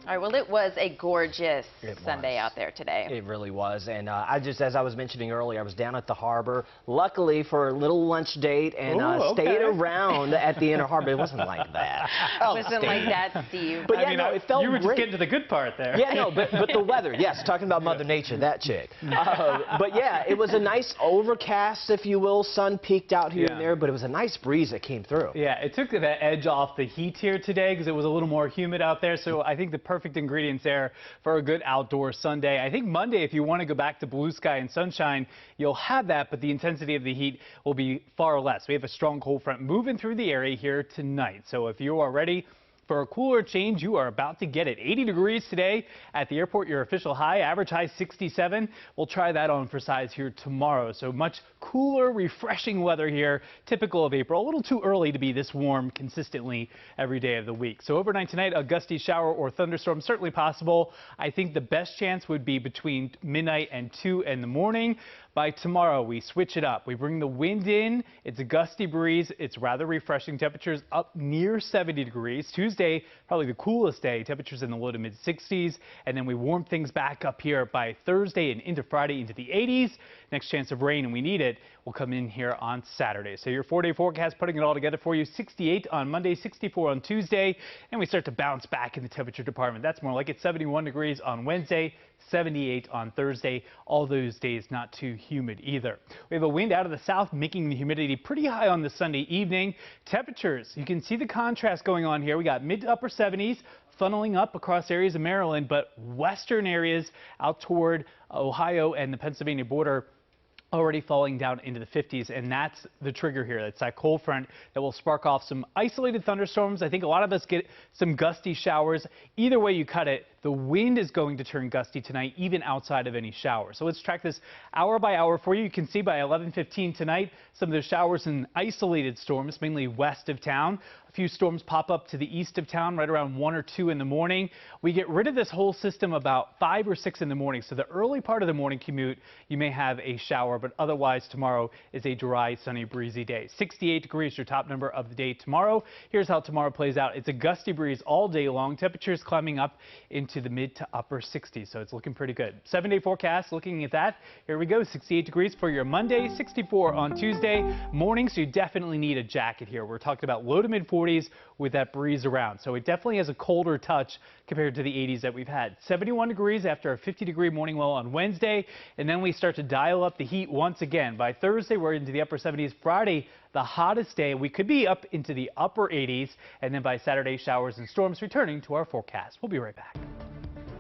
All right, well, it was a gorgeous Sunday was. out there today. It really was. And as I was mentioning earlier, I was down at the harbor, luckily for a little lunch date, and stayed around at the Inner Harbor. It wasn't like that. It wasn't like that, Steve. But yeah, no, it felt You were great. just getting to the good part there. Yeah, no, but the weather, yes, talking about Mother Nature, that chick. But yeah, it was a nice overcast, if you will. Sun peeked out here and there, but it was a nice breeze that came through. Yeah, it took that edge off the heat here today because it was a little more humid out there. So I think the perfect ingredients there for a good outdoor Sunday. I think Monday, if you want to go back to blue sky and sunshine, you'll have that, but the intensity of the heat will be far less. We have a strong cold front moving through the area here tonight. So if you are ready for a cooler change, you are about to get it. 80 degrees today at the airport, your official high. Average high 67. We'll try that on for size here tomorrow. So much cooler, refreshing weather here, typical of April. A little too early to be this warm consistently every day of the week. So overnight tonight, a gusty shower or thunderstorm certainly possible. I think the best chance would be between midnight and 2 in the morning. By tomorrow, we switch it up. We bring the wind in. It's a gusty breeze. It's rather refreshing. Temperatures up near 70 degrees. Tuesday, probably the coolest day. Temperatures in the low to mid 60s. And then we warm things back up here by Thursday and into Friday into the 80s. Next chance of rain, and we need it, will come in here on Saturday. So your 4-day forecast, putting it all together for you. 68 on Monday, 64 on Tuesday. And we start to bounce back in the temperature department. That's more like it. 71 degrees on Wednesday. 78 on Thursday. All those days not too humid either. We have a wind out of the south, making the humidity pretty high on the Sunday evening. Temperatures, you can see the contrast going on here. We got mid to upper 70s funneling up across areas of Maryland, but western areas out toward Ohio and the Pennsylvania border already falling down into the 50s, and that's the trigger here. That's that cold front that will spark off some isolated thunderstorms. I think a lot of us get some gusty showers. Either way you cut it, the wind is going to turn gusty tonight, even outside of any shower. So let's track this hour by hour for you. You can see by 11:15 tonight, some of the showers and isolated storms, mainly west of town. A few storms pop up to the east of town right around 1 or 2 in the morning. We get rid of this whole system about 5 or 6 in the morning. So the early part of the morning commute, you may have a shower, but otherwise tomorrow is a dry, sunny, breezy day. 68 degrees, your top number of the day tomorrow. Here's how tomorrow plays out. It's a gusty breeze all day long. Temperatures climbing up into the mid to upper 60s, so it's looking pretty good. 7-day forecast, looking at that. Here we go, 68 degrees for your Monday, 64 on Tuesday. Morning, so you definitely need a jacket here. We're talking about low to mid 40s with that breeze around. So it definitely has a colder touch compared to the 80s that we've had. 71 degrees after a 50-degree morning low on Wednesday, and then we start to dial up the heat once again. By Thursday, we're into the upper 70s. Friday, the hottest day. We could be up into the upper 80s, and then by Saturday, showers and storms returning to our forecast. We'll be right back.